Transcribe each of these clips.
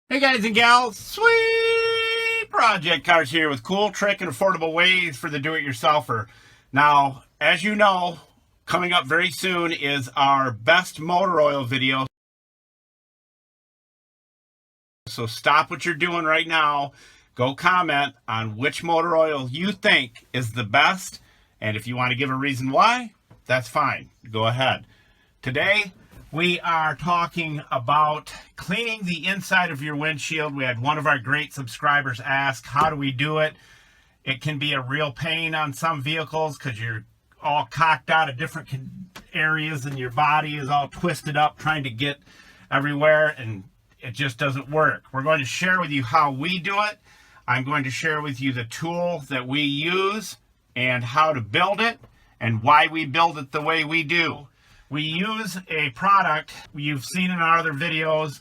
Hey guys and gals, sweet project cars here with cool, trick, and affordable ways for the do-it-yourselfer. Now, as you know, coming up very soon is our best motor oil video. So stop what you're doing right now. Go comment on which motor oil you think is the best. And if you want to give a reason why, that's fine. Go ahead. Today, we are talking about cleaning the inside of your windshield. We had one of our great subscribers ask, how do we do it? It can be a real pain on some vehicles because you're all cocked out of different areas and your body is all twisted up trying to get everywhere and it just doesn't work. We're going to share with you how we do it. I'm going to share with you the tool that we use and how to build it and why we build it the way we do. We use a product you've seen in our other videos.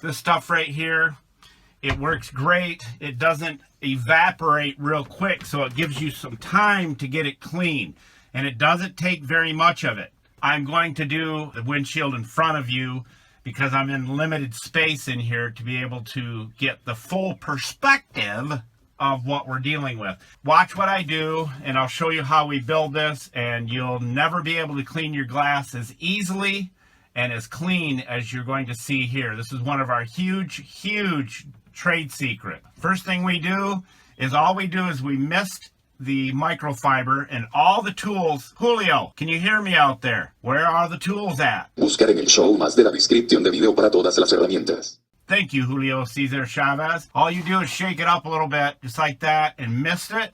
This stuff right here, it works great. It doesn't evaporate real quick, so it gives you some time to get it clean. And it doesn't take very much of it. I'm going to do the windshield in front of you because I'm in limited space in here to be able to get the full perspective of what we're dealing with. Watch what I do and I'll show you how we build this, and you'll never be able to clean your glass as easily and as clean as you're going to see here. This is one of our huge trade secret. First thing we do is we mist the microfiber and all the tools. Julio, can you hear me out there? Where are the tools at? Buscar en el show más de la descripción de video para todas las herramientas. Thank you, Julio Cesar Chavez. All you do is shake it up a little bit, just like that, and mist it.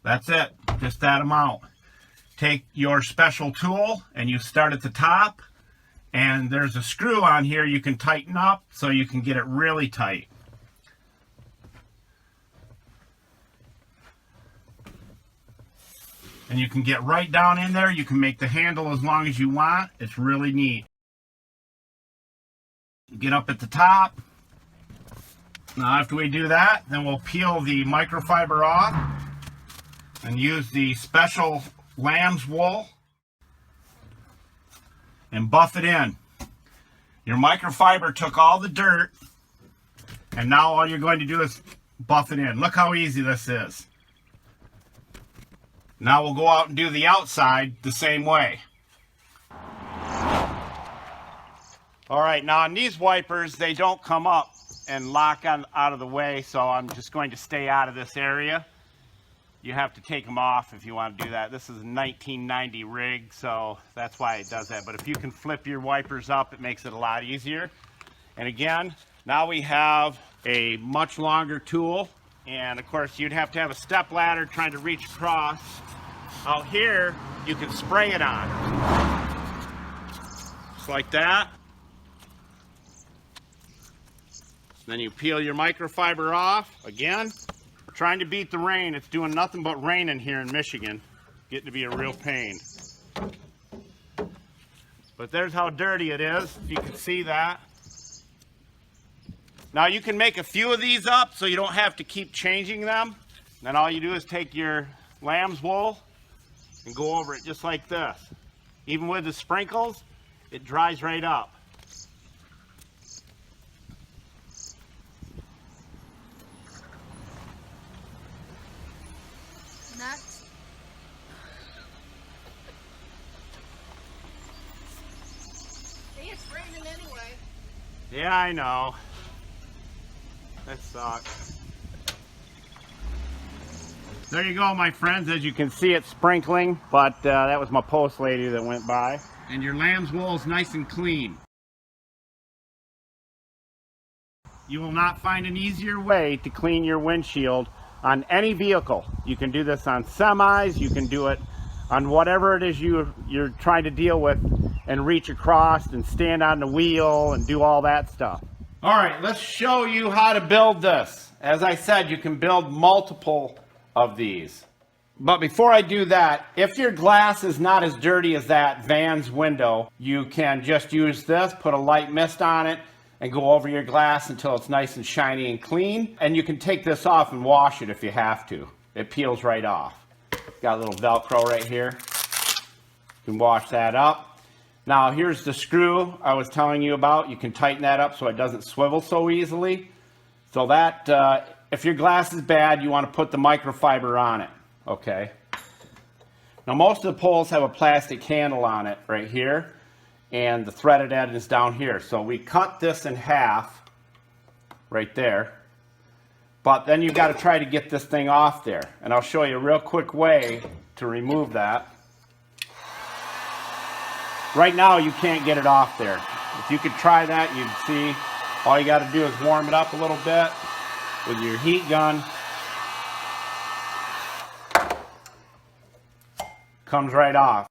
That's it, just that amount. Take your special tool, and you start at the top, and there's a screw on here you can tighten up so you can get it really tight. And you can get right down in there. You can make the handle as long as you want. It's really neat. Get up at the top. Now after we do that, then we'll peel the microfiber off and use the special lamb's wool and buff it in. Your microfiber took all the dirt, and now all you're going to do is buff it in. Look how easy this is. Now we'll go out and do the outside the same way. All right, now on these wipers, they don't come up and lock on out of the way, so I'm just going to stay out of this area. You have to take them off if you want to do that. This is a 1990 rig, so that's why it does that. But if you can flip your wipers up, it makes it a lot easier. And again, now we have a much longer tool. And of course, you'd have to have a step ladder trying to reach across. Out here, you can spray it on. Just like that. Then you peel your microfiber off. Again, trying to beat the rain. It's doing nothing but raining here in Michigan. Getting to be a real pain. But there's how dirty it is, if you can see that. Now you can make a few of these up so you don't have to keep changing them. Then all you do is take your lamb's wool and go over it just like this. Even with the sprinkles, it dries right up. Nuts. Hey, it's raining anyway. Yeah, I know. That sucks. There you go, my friends. As you can see, it's sprinkling, but that was my post lady that went by. And your lamb's wool is nice and clean. You will not find an easier way to clean your windshield on any vehicle. You can do this on semis, you can do it on whatever it is you're trying to deal with and reach across and stand on the wheel and do all that stuff. All right, let's show you how to build this. As I said, you can build multiple of these. But before I do that, if your glass is not as dirty as that van's window, you can just use this, put a light mist on it, and go over your glass until it's nice and shiny and clean. And you can take this off and wash it if you have to. It peels right off. Got a little Velcro right here. You can wash that up. Now here's the screw I was telling you about. You can tighten that up so it doesn't swivel so easily. So that, if your glass is bad, you want to put the microfiber on it, okay? Now most of the poles have a plastic handle on it right here, and the threaded end is down here. So we cut this in half right there, but then you've got to try to get this thing off there. And I'll show you a real quick way to remove that. Right now you can't get it off there. If you could try that, you'd see all you got to do is warm it up a little bit with your heat gun. Comes right off.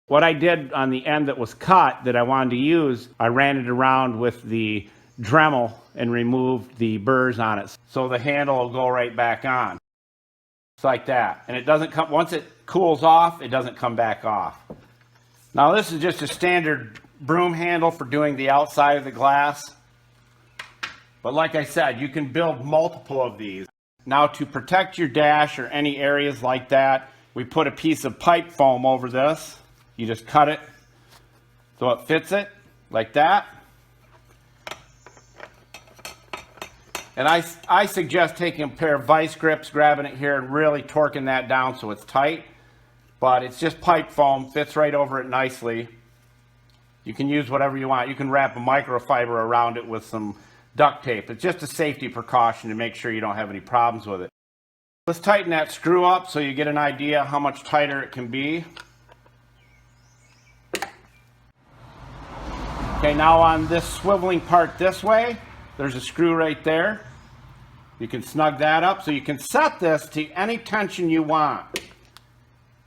What I did on the end that was cut that I wanted to use, I ran it around with the Dremel and removed the burrs on it. So the handle will go right back on. It's like that. And it doesn't come, once it cools off, it doesn't come back off. Now this is just a standard broom handle for doing the outside of the glass. But like I said, you can build multiple of these. Now to protect your dash or any areas like that, we put a piece of pipe foam over this. You just cut it so it fits it like that. And I suggest taking a pair of vice grips, grabbing it here and really torquing that down so it's tight. But it's just pipe foam, fits right over it nicely. You can use whatever you want. You can wrap a microfiber around it with some duct tape. It's just a safety precaution to make sure you don't have any problems with it. Let's tighten that screw up so you get an idea how much tighter it can be. Okay, now on this swiveling part this way, there's a screw right there. You can snug that up so you can set this to any tension you want.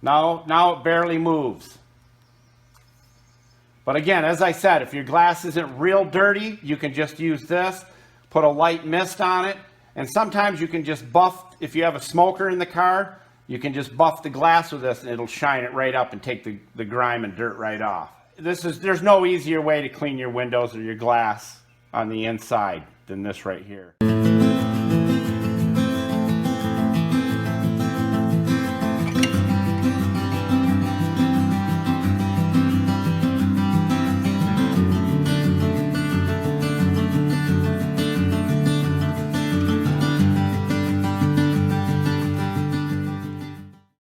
Now it barely moves. But again, as I said, if your glass isn't real dirty, you can just use this, put a light mist on it, and sometimes you can just buff, if you have a smoker in the car, you can just buff the glass with this and it'll shine it right up and take the grime and dirt right off. There's no easier way to clean your windows or your glass on the inside than this right here.